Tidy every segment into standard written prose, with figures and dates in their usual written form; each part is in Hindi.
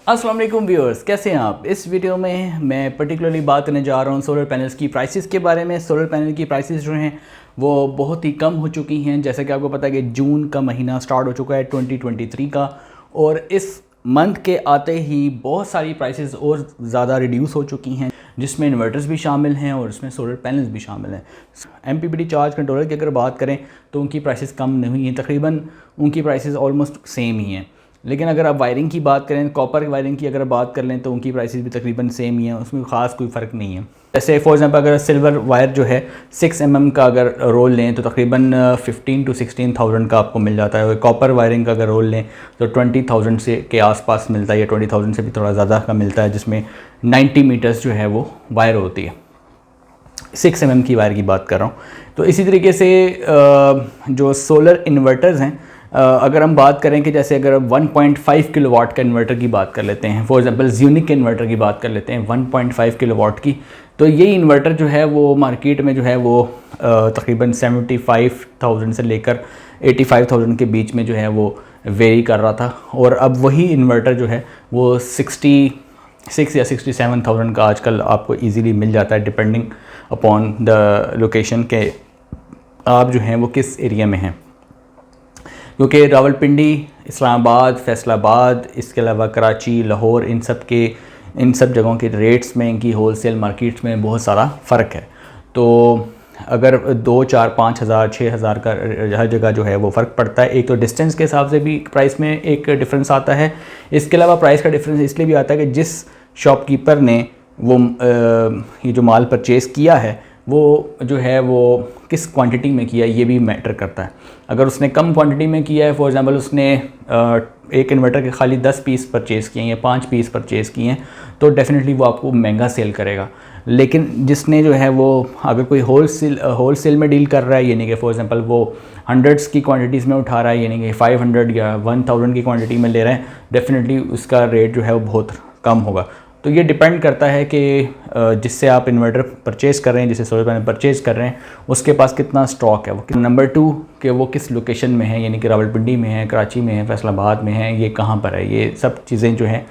अस्सलाम वालेकुम व्यूअर्स, कैसे हैं आप। इस वीडियो में मैं पर्टिकुलरली बात करने जा रहा हूं सोलर पैनल्स की प्राइसेस के बारे में। सोलर पैनल की प्राइसेस जो हैं वो बहुत ही कम हो चुकी हैं। जैसा कि आपको पता है कि जून का महीना स्टार्ट हो चुका है 2023 का, और इस मंथ के आते ही बहुत सारी प्राइसेस और ज़्यादा रिड्यूस हो चुकी हैं, जिसमें इन्वर्टर्स भी शामिल हैं और इसमें सोलर पैनल्स भी शामिल हैं। MPPT चार्ज कंट्रोलर की अगर बात करें तो उनकी प्राइसेस कम नहीं हुई हैं, तकरीबन उनकी प्राइसेस ऑलमोस्ट सेम ही हैं। लेकिन अगर आप वायरिंग की बात करें, कॉपर वायरिंग की अगर बात कर लें तो उनकी प्राइसेस भी तकरीबन सेम ही है, उसमें ख़ास कोई फ़र्क नहीं है। जैसे फॉर एग्जांपल अगर सिल्वर वायर जो है 6 mm का अगर रोल लें तो तकरीबन 15 to 16,000 का आपको मिल जाता है, और कॉपर वायरिंग का अगर रोल लें तो 20,000 से के आसपास मिलता है, या 20,000 से भी थोड़ा ज़्यादा का मिलता है, जिसमें 90 मीटर्स जो है वो वायर होती है। 6 mm की वायर की बात कर रहा हूँ। तो इसी तरीके से जो सोलर इन्वर्टर्स हैं, अगर हम बात करें कि जैसे अगर 1.5 किलोवाट का इन्वर्टर की बात कर लेते हैं, फॉर एग्जांपल ज़्यूनिक के इन्वर्टर की बात कर लेते हैं 1.5 किलोवाट की, तो ये इन्वर्टर जो है वो मार्केट में जो है वो तकरीबन 75,000 से लेकर 85,000 के बीच में जो है वो वेरी कर रहा था, और अब वही इन्वर्टर जो है वो 66 या 67,000 का आजकल आपको ईज़िली मिल जाता है, डिपेंडिंग अपॉन द लोकेशन के आप जो हैं वो किस एरिया में हैं। क्योंकि रावलपिंडी, इस्लामाबाद, फैसलाबाद, इसके अलावा कराची, लाहौर, इन सब जगहों के रेट्स में, इनकी होलसेल मार्केट्स में बहुत सारा फ़र्क है। तो अगर 2, 4, 5 हज़ार 6 हज़ार का हर जगह जो है वो फ़र्क पड़ता है। एक तो डिस्टेंस के हिसाब से भी प्राइस में एक डिफरेंस आता है, इसके अलावा प्राइस का डिफरेंस इसलिए भी आता है कि जिस शॉपकीपर ने वो ये जो माल परचेज़ किया है वो जो है वो किस क्वांटिटी में किया है, ये भी मैटर करता है। अगर उसने कम क्वांटिटी में किया है, फॉर एग्जांपल उसने एक इन्वर्टर के खाली 10 पीस परचेज़ किए हैं या 5 पीस परचेज़ किए हैं, तो डेफिनेटली वो आपको महंगा सेल करेगा। लेकिन जिसने जो है वो अगर कोई होलसेल में डील कर रहा है, यानी कि फॉर एग्जांपल वो हंड्रेड्स की क्वांटिटीज़ में उठा रहा है, यानी कि 500 या 1000 की क्वांटिटी में ले रहे हैं, डेफिनेटली उसका रेट जो है वो बहुत कम होगा। तो ये डिपेंड करता है कि जिससे आप इन्वर्टर परचेज़ कर रहे हैं, जिससे सोलर पैनल परचेज़ कर रहे हैं, उसके पास कितना स्टॉक है। वो नंबर 2 कि वो किस लोकेशन में है, यानी कि रावलपिंडी में है, कराची में है, फैसलाबाद में है, ये कहाँ पर है, ये सब चीज़ें जो हैं।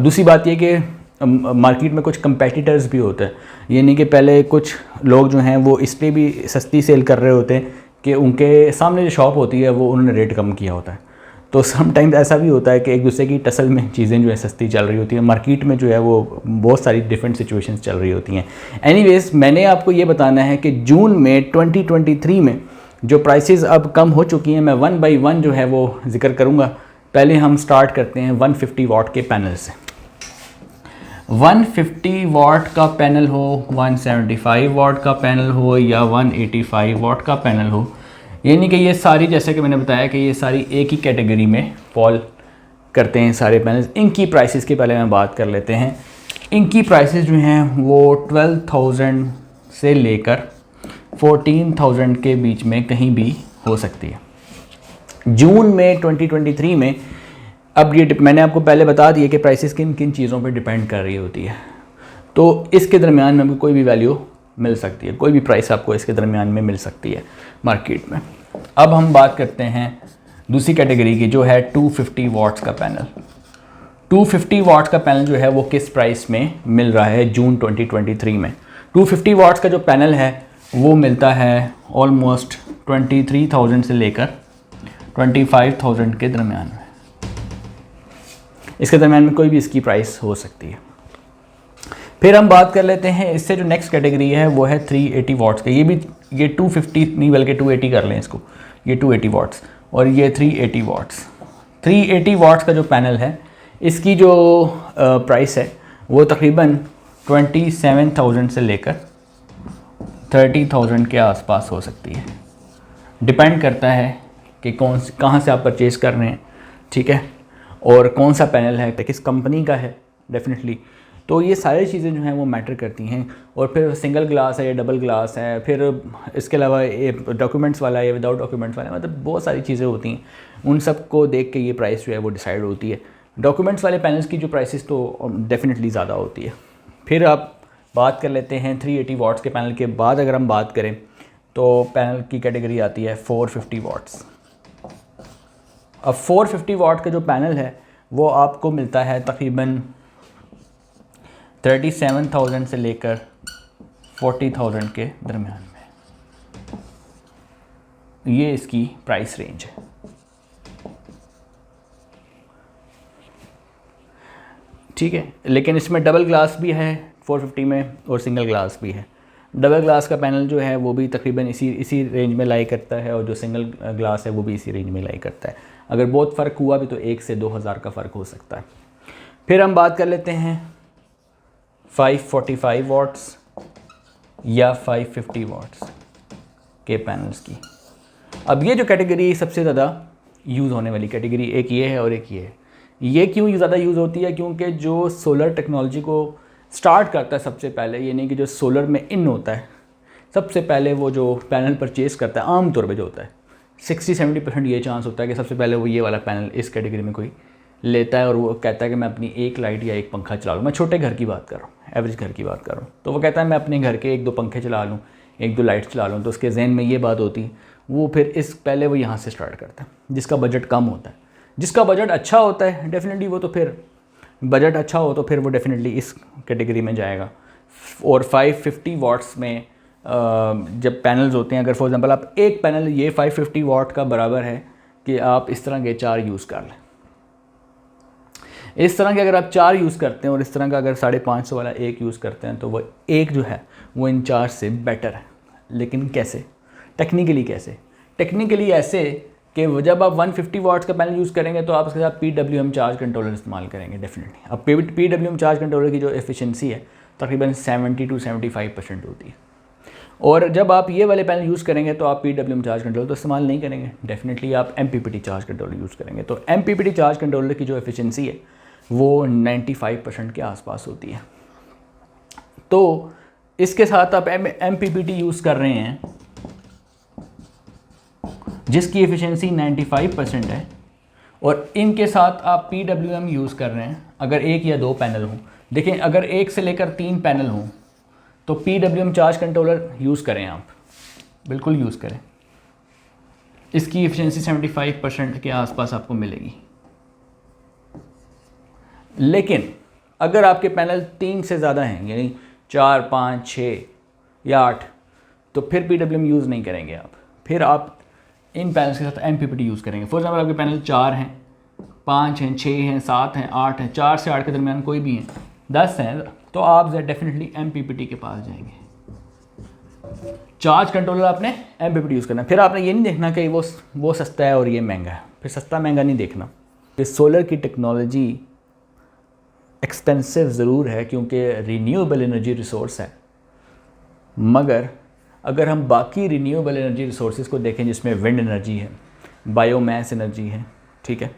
दूसरी बात ये कि मार्केट में कुछ कंपेटिटर्स भी होते हैं, यानी कि पहले कुछ लोग जो हैं वो इसलिए भी सस्ती सेल कर रहे होते हैं कि उनके सामने जो शॉप होती है वो उन्होंने रेट कम किया होता है। तो समटाइम्स ऐसा भी होता है कि एक दूसरे की टसल में चीज़ें जो है सस्ती चल रही होती हैं, मार्केट में जो है वो बहुत सारी डिफरेंट सिचुएशंस चल रही होती हैं। एनीवेज, मैंने आपको ये बताना है कि जून में 2023 में जो प्राइसेस अब कम हो चुकी हैं, मैं 1 by 1 जो है वो जिक्र करूँगा। पहले हम स्टार्ट करते हैं 150 वाट के पैनल से। 150 वाट का पैनल हो, 175 वाट का पैनल हो या 185 वाट का पैनल हो, यानी कि ये सारी, जैसे कि मैंने बताया कि ये सारी एक ही कैटेगरी में फॉल करते हैं सारे पैनल्स। इनकी प्राइसेस की पहले मैं बात कर लेते हैं। इनकी प्राइसेस जो हैं वो 12,000 से लेकर 14,000 के बीच में कहीं भी हो सकती है। जून में 2023 में अब ये मैंने आपको पहले बता दिया कि प्राइसेस किन किन चीज़ों पर डिपेंड कर रही होती है, तो इसके दरमियान में कोई भी वैल्यू मिल सकती है, कोई भी प्राइस आपको इसके दरमियान में मिल सकती है मार्केट में। अब हम बात करते हैं दूसरी कैटेगरी की, जो है 250 वाट्स का पैनल। 250 वाट्स का पैनल जो है वो किस प्राइस में मिल रहा है जून 2023 में। 250 वाट्स का जो पैनल है वो मिलता है ऑलमोस्ट 23,000 से लेकर 25,000 के दरमियान में। इसके दरमियान में कोई भी इसकी प्राइस हो सकती है। फिर हम बात कर लेते हैं इससे जो नेक्स्ट कैटेगरी है वो है 380 वाट्स का। ये 250 नहीं बल्कि 280 कर लें इसको, ये 280 वाट्स और ये 380 वाट्स। 380 वाट्स का जो पैनल है इसकी जो प्राइस है वो तकरीबन 27,000 से लेकर 30,000 के आसपास हो सकती है। डिपेंड करता है कि कहाँ से आप परचेज़ कर रहे हैं, ठीक है, और कौन सा पैनल है, किस कंपनी का है डेफिनेटली। तो ये सारी चीज़ें जो हैं वो मैटर करती हैं। और फिर सिंगल ग्लास है या डबल ग्लास है, फिर इसके अलावा ये डॉक्यूमेंट्स वाला है या विदाउट डॉक्यूमेंट्स वाला है, मतलब बहुत सारी चीज़ें होती हैं। उन सब को देख के ये प्राइस जो है वो डिसाइड होती है। डॉक्यूमेंट्स वाले पैनल्स की जो प्राइसेस तो डेफिनेटली ज़्यादा होती है। फिर आप बात कर लेते हैं 380 वाट्स के पैनल के बाद अगर हम बात करें तो पैनल की कैटेगरी आती है 450 वाट्स। अब 450 वाट का जो पैनल है वो आपको मिलता है तकरीबन 37,000 से लेकर 40,000 के दरमियान में। ये इसकी प्राइस रेंज है। ठीक है, लेकिन इसमें डबल ग्लास भी है 450 में और सिंगल ग्लास भी है। डबल ग्लास का पैनल जो है वो भी तकरीबन इसी रेंज में लाई करता है, और जो सिंगल ग्लास है वो भी इसी रेंज में लाई करता है। अगर बहुत फ़र्क हुआ भी तो 1 से 2,000 का फ़र्क हो सकता है। फिर हम बात कर लेते हैं 545 वाट्स या 550 वाट्स के पैनल्स की। अब ये जो कैटेगरी सबसे ज़्यादा यूज़ होने वाली कैटेगरी एक ये है और एक ये है। ये क्यों ज़्यादा यूज़ होती है? क्योंकि जो सोलर टेक्नोलॉजी को स्टार्ट करता है सबसे पहले, यानी कि जो सोलर में इन होता है सबसे पहले, वो जो पैनल परचेज़ करता है आम तौर पे जो होता है 60-70% ये चांस होता है कि सबसे पहले वो ये वाला पैनल इस कैटेगरी में कोई लेता है और वो कहता है कि मैं अपनी एक लाइट या एक पंखा चला लूँ। मैं छोटे घर की बात कर रहा हूँ, एवरेज घर की बात कर रहा हूँ। तो वो कहता है मैं अपने घर के 1-2 पंखे चला लूँ, 1-2 लाइट चला लूँ। तो उसके जहन में ये बात होती है, वो फिर पहले वो यहाँ से स्टार्ट करता है, जिसका बजट कम होता है। जिसका बजट अच्छा होता है डेफिनेटली वो तो फिर बजट अच्छा हो तो फिर वो डेफिनेटली इस कैटेगरी में जाएगा। और 550 वाट्स में जब पैनल्स होते हैं, अगर फॉर एग्जांपल आप एक पैनल ये 550 वाट का बराबर है कि आप इस तरह के 4 यूज़ कर लें। इस तरह के अगर आप 4 यूज़ करते हैं और इस तरह का अगर 550 वाला एक यूज़ करते हैं तो वो एक जो है वो इन 4 से बेटर है। लेकिन कैसे? टेक्निकली कैसे? टेक्निकली ऐसे कि जब आप 150 वाट्स का पैनल यूज़ करेंगे तो आप उसके साथ PWM चार्ज कंट्रोलर इस्तेमाल करेंगे डेफिनेटली। अब PWM चार्ज कंट्रोलर की जो एफिशिएंसी है तकरीबन 70-75% होती है। और जब आप ये वाले पैनल यूज़ करेंगे तो आप PWM चार्ज कंट्रोलर तो इस्तेमाल नहीं करेंगे, डेफिनेटली आप MPPT चार्ज कंट्रोलर यूज़ करेंगे। तो MPPT चार्ज कंट्रोलर की जो एफिशिएंसी है वो 95% के आसपास होती है। तो इसके साथ आप MPPT यूज़ कर रहे हैं जिसकी एफिशिएंसी 95% है, और इनके साथ आप PWM यूज़ कर रहे हैं अगर 1 या 2 पैनल हों। देखें, अगर 1 से लेकर 3 पैनल हों तो PWM चार्ज कंट्रोलर यूज़ करें, आप बिल्कुल यूज़ करें। इसकी एफिशिएंसी 75% के आसपास आपको मिलेगी। लेकिन अगर आपके पैनल 3 से ज़्यादा हैं, यानी 4, 5, 6 या 8, तो फिर PWM यूज़ नहीं करेंगे आप। फिर आप इन पैनल्स के साथ MPPT यूज़ करेंगे। फॉर एग्जाम्पल आपके पैनल 4 हैं, 5 हैं, 6 हैं, 7 हैं, 8 हैं, 4 से 8 के दरमियान कोई भी हैं, 10 हैं, तो आप डेफिनेटली MPPT के पास जाएंगे। चार्ज कंट्रोलर आपने MPPT यूज़ करना है। फिर आपने ये नहीं देखना कि वो सस्ता है और ये महंगा है, फिर सस्ता महंगा नहीं देखना। कि सोलर की टेक्नोलॉजी एक्सपेंसिव ज़रूर है क्योंकि रीन्यूएबल एनर्जी रिसोर्स है, मगर अगर हम बाकी रीन्यूएबल एनर्जी रिसोर्सेज को देखें जिसमें विंड एनर्जी है, बायोमास एनर्जी है, ठीक है,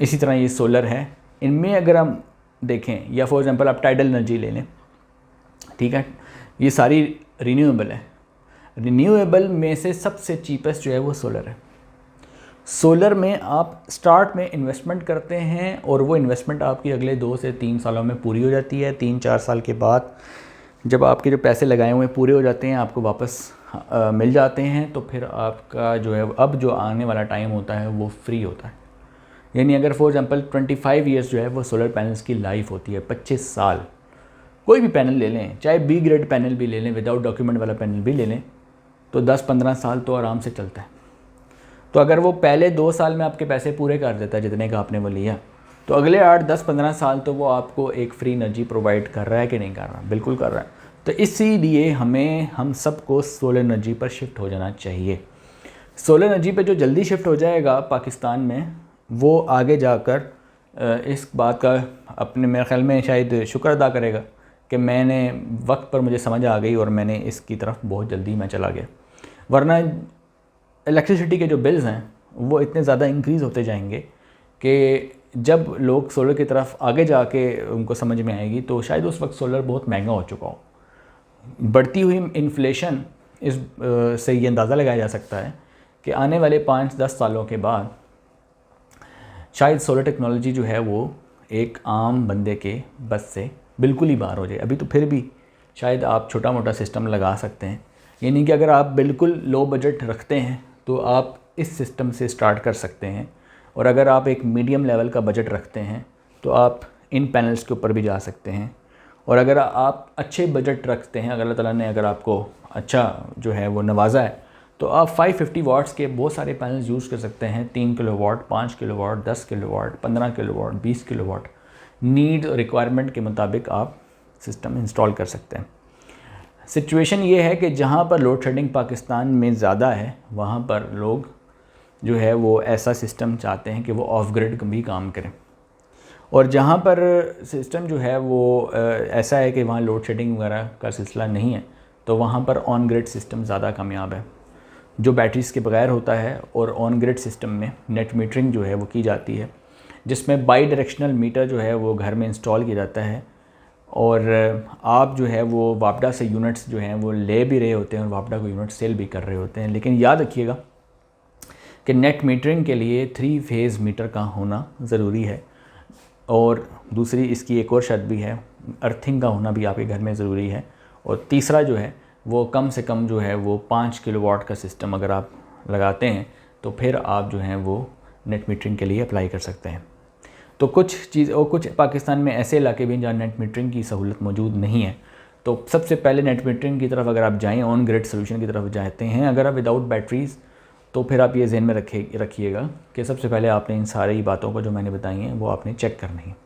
इसी तरह ये सोलर है, इनमें अगर हम देखें, या फॉर एग्जांपल आप टाइडल एनर्जी ले लें, ठीक है, ये सारी रीन्यूएबल है। रीन्यूएबल में से सबसे चीपेस्ट जो है वो सोलर है। सोलर में आप स्टार्ट में इन्वेस्टमेंट करते हैं और वो इन्वेस्टमेंट आपकी अगले 2 से 3 सालों में पूरी हो जाती है। 3-4 साल के बाद जब आपके जो पैसे लगाए हुए पूरे हो जाते हैं, आपको वापस मिल जाते हैं, तो फिर आपका जो है अब जो आने वाला टाइम होता है वो फ्री होता है। यानी अगर फॉर एग्जांपल 25 ईयर्स जो है वो सोलर पैनल्स की लाइफ होती है, 25 साल। कोई भी पैनल ले लें, चाहे B ग्रेड पैनल भी ले लें, विदाउट डॉक्यूमेंट वाला पैनल भी ले लें, तो 10-15 साल तो आराम से चलता है। तो अगर वो पहले 2 साल में आपके पैसे पूरे कर देता है जितने का आपने वो लिया, तो अगले 8-10-15 साल तो वो आपको एक फ्री एनर्जी प्रोवाइड कर रहा है कि नहीं कर रहा? बिल्कुल कर रहा है। तो इसीलिए हम सबको सोलर एनर्जी पर शिफ्ट हो जाना चाहिए। सोलर एनर्जी पे जो जल्दी शिफ्ट हो जाएगा पाकिस्तान में, वो आगे जाकर इस बात का अपने मेरे ख्याल में शायद शुक्र अदा करेगा कि मैंने वक्त पर मुझे समझ आ गई और मैंने इसकी तरफ बहुत जल्दी मैं चला गया। वरना इलेक्ट्रिसिटी के जो बिल्स हैं वो इतने ज़्यादा इंक्रीज़ होते जाएंगे कि जब लोग सोलर की तरफ आगे जाके उनको समझ में आएगी तो शायद उस वक्त सोलर बहुत महंगा हो चुका हो। बढ़ती हुई इन्फ्लेशन से ये अंदाज़ा लगाया जा सकता है कि आने वाले 5-10 सालों के बाद शायद सोलर टेक्नोलॉजी जो है वो एक आम बंदे के बस से बिल्कुल ही बाहर हो जाए। अभी तो फिर भी शायद आप छोटा मोटा सिस्टम लगा सकते हैं, यानी कि अगर आप बिल्कुल लो बजट रखते हैं तो आप इस सिस्टम से स्टार्ट कर सकते हैं और अगर आप एक मीडियम लेवल का बजट रखते हैं तो आप इन पैनल्स के ऊपर भी जा सकते हैं। और अगर आप अच्छे बजट रखते हैं, अगर अल्लाह ताला ने अगर आपको अच्छा जो है वो नवाजा है, तो आप 550 वाट्स के बहुत सारे पैनल्स यूज़ कर सकते हैं। 3 kilowatt, 5 kilowatt, 10 kilowatt, 15 kilowatt, 20 kilowatt, need requirement के मुताबिक आप सिस्टम इंस्टॉल कर सकते हैं। सिचुएशन ये है कि जहाँ पर लोड शेडिंग पाकिस्तान में ज़्यादा है वहाँ पर लोग जो है वो ऐसा सिस्टम चाहते हैं कि वो ऑफ ग्रिड भी काम करें, और जहाँ पर सिस्टम जो है वो ऐसा है कि वहाँ लोड शेडिंग वगैरह का सिलसिला नहीं है, तो वहाँ पर ऑन ग्रिड सिस्टम ज़्यादा कामयाब है, जो बैटरीज़ के बगैर होता है। और ऑन ग्रिड सिस्टम में नेट मीटरिंग जो है वो की जाती है, जिसमें बाई डायरेक्शनल मीटर जो है वो घर में इंस्टॉल किया जाता है, और आप जो है वो वापडा से यूनिट्स जो हैं वो ले भी रहे होते हैं और वापडा को यूनिट सेल भी कर रहे होते हैं। लेकिन याद रखिएगा कि नेट मीटरिंग के लिए 3 फेज़ मीटर का होना ज़रूरी है, और दूसरी इसकी एक और शर्त भी है, अर्थिंग का होना भी आपके घर में ज़रूरी है। और तीसरा जो है वो कम से कम जो है वो 5 किलोवाट का सिस्टम अगर आप लगाते हैं तो फिर आप जो हैं वो नेट मीटरिंग के लिए अप्लाई कर सकते हैं। तो कुछ पाकिस्तान में ऐसे इलाके भी हैं जहाँ नेट मीटरिंग की सहूलत मौजूद नहीं है। तो सबसे पहले नेट मीटरिंग की तरफ अगर आप जाएँ, ऑन ग्रिड सोल्यूशन की तरफ जाते हैं अगर आप विदाउट बैटरीज़, तो फिर आप ये ज़हन में रखिएगा कि सबसे पहले आपने इन सारी बातों को जो मैंने बताई हैं वो आपने चेक करनी है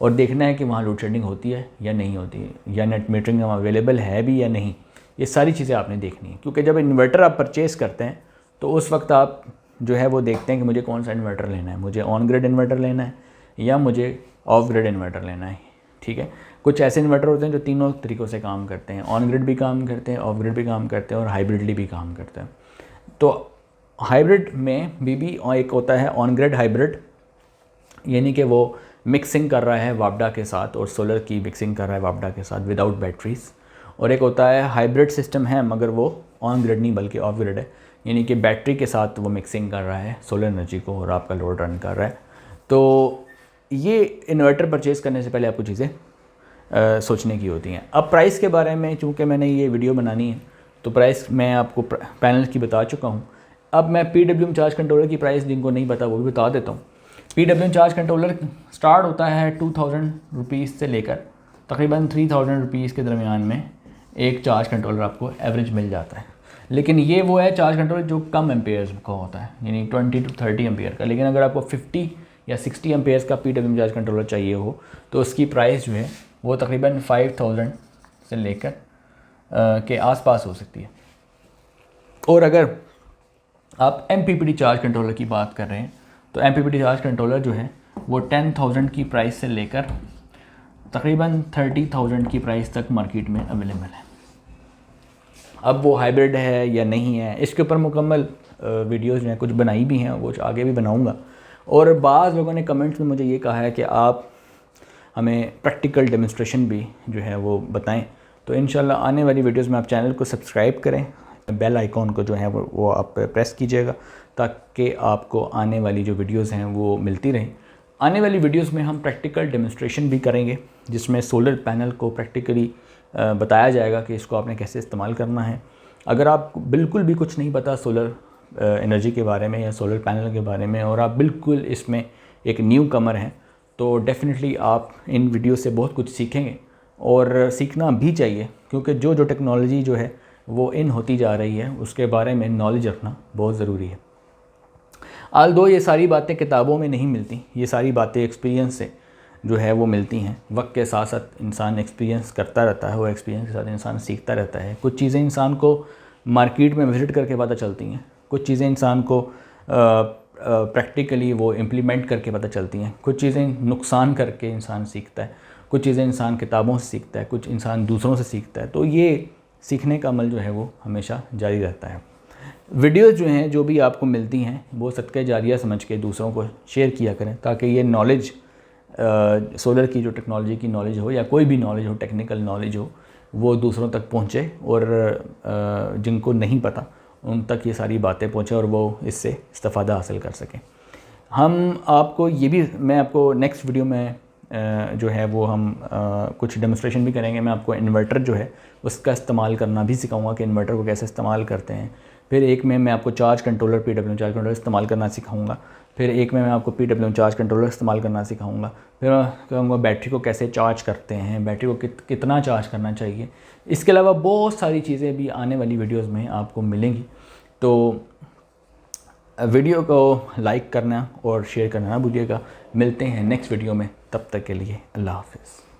और देखना है कि वहाँ लोड शेडिंग होती है या नहीं होती है, या नेट मीटरिंग अवेलेबल है भी या नहीं। ये सारी चीज़ें आपने देखनी है, क्योंकि जब इन्वर्टर आप परचेज़ करते हैं तो उस वक्त आप जो है वो देखते हैं कि मुझे कौन सा इन्वर्टर लेना है, मुझे ऑन ग्रिड इन्वर्टर लेना है या मुझे ऑफ ग्रिड इन्वर्टर लेना है। ठीक है, कुछ ऐसे इन्वर्टर होते हैं जो तीनों तरीक़ों से काम करते हैं, ऑन ग्रिड भी काम करते हैं, ऑफ ग्रिड भी काम करते हैं और हाइब्रिडली भी काम करते हैं। तो हाइब्रिड में भी एक होता है ऑन ग्रिड हाइब्रिड, यानी कि वो मिक्सिंग कर रहा है वापडा के साथ और सोलर की मिक्सिंग कर रहा है वापडा के साथ विदाउट बैटरीज़। और एक होता है हाइब्रिड सिस्टम है मगर वो ऑन ग्रिड नहीं बल्कि ऑफ ग्रिड है, यानी कि बैटरी के साथ वो मिक्सिंग कर रहा है सोलर एनर्जी को और आपका लोड रन कर रहा है। तो ये इन्वर्टर परचेज़ करने से पहले आपको चीज़ें सोचने की होती हैं। अब प्राइस के बारे में चूँकि मैंने ये वीडियो बनानी है तो प्राइस मैं आपको पैनल की बता चुका हूँ। अब मैं PWM चार्ज कंट्रोलर की प्राइस जिनको नहीं पता वो भी बता देता हूँ। PWM चार्ज कंट्रोलर स्टार्ट होता है 2000 रुपीज़ से लेकर तकरीबन 3000 रुपीज़ के दरमियान में एक चार्ज कंट्रोलर आपको एवरेज मिल जाता है। लेकिन ये वो है चार्ज कंट्रोलर जो कम एम्पेयर्स का होता है, यानी 20 to 30 एम्पेयर का। लेकिन अगर आपको 50 या 60 एम्पेयर्स का PWM चार्ज कंट्रोलर चाहिए हो तो उसकी प्राइस जो है वो तकरीबन 5000 से लेकर के आसपास हो सकती है। और अगर आप MPPT चार्ज कंट्रोलर की बात कर रहे हैं तो MPPT चार्ज कंट्रोलर जो है वो 10,000 की प्राइस से लेकर तकरीबन 30,000 की प्राइस तक मार्केट में अवेलेबल है। अब वो हाइब्रिड है या नहीं है इसके ऊपर मुकम्मल वीडियोज़ जो हैं कुछ बनाई भी हैं, वो आगे भी बनाऊंगा। और बाज़ लोगों ने कमेंट्स में मुझे ये कहा है कि आप हमें प्रैक्टिकल डेमोन्स्ट्रेशन भी जो है वो बताएं। तो इंशाल्लाह आने वाली वीडियोज़ में आप चैनल को सब्सक्राइब करें, बेल आइकॉन को जो है वो आप प्रेस कीजिएगा ताकि आपको आने वाली जो वीडियोस हैं वो मिलती रहें। आने वाली वीडियोस में हम प्रैक्टिकल डेमोन्स्ट्रेशन भी करेंगे जिसमें सोलर पैनल को प्रैक्टिकली बताया जाएगा कि इसको आपने कैसे इस्तेमाल करना है। अगर आपको बिल्कुल भी कुछ नहीं पता सोलर एनर्जी के बारे में या सोलर पैनल के बारे में और आप बिल्कुल इसमें एक न्यू कमर हैं तो डेफ़िनेटली आप इन वीडियो से बहुत कुछ सीखेंगे और सीखना भी चाहिए, क्योंकि जो टेक्नोलॉजी जो है वो इन होती जा रही है उसके बारे में नॉलेज रखना बहुत ज़रूरी है। आल्दो ये सारी बातें किताबों में नहीं मिलती, ये सारी बातें एक्सपीरियंस से जो है वो मिलती हैं। वक्त के साथ साथ इंसान एक्सपीरियंस करता रहता है, वो एक्सपीरियंस के साथ इंसान सीखता रहता है। कुछ चीज़ें इंसान को मार्केट में विज़िट करके पता चलती हैं, कुछ चीज़ें इंसान को प्रैक्टिकली वो इम्प्लीमेंट करके पता चलती हैं, कुछ चीज़ें नुकसान करके इंसान सीखता है, कुछ चीज़ें इंसान किताबों से सीखता है, कुछ इंसान दूसरों से सीखता है। तो ये सीखने का अमल जो है वो हमेशा जारी रहता है। वीडियोज़ जो हैं जो भी आपको मिलती हैं वो सदक़े जारिया समझ के दूसरों को शेयर किया करें ताकि ये नॉलेज सोलर की जो टेक्नोलॉजी की नॉलेज हो या कोई भी नॉलेज हो, टेक्निकल नॉलेज हो, वो दूसरों तक पहुँचे और जिनको नहीं पता उन तक ये सारी बातें पहुँचे और वो इससे इस्तिफ़ादा हासिल कर सकें। हम आपको ये भी मैं आपको नेक्स्ट वीडियो में जो है वो हम कुछ डेमोन्स्ट्रेशन भी करेंगे। मैं आपको इन्वर्टर जो है उसका इस्तेमाल करना भी सिखाऊंगा कि इन्वर्टर को कैसे इस्तेमाल करते हैं, फिर एक में मैं आपको charge controller PWM charge controller इस्तेमाल करना सिखाऊंगा। फिर एक में मैं आपको PWM चार्ज कंट्रोलर इस्तेमाल करना सिखाऊंगा। फिर मैं कहूँगा बैटरी को कैसे चार्ज करते हैं, बैटरी को कितना चार्ज करना चाहिए। इसके अलावा बहुत सारी चीज़ें भी आने वाली वीडियोज़ में आपको मिलेंगी। तो वीडियो को लाइक करना और शेयर करना ना भूलिएगा। मिलते हैं नेक्स्ट वीडियो में, तब तक के लिए अल्लाह हाफ़िज़।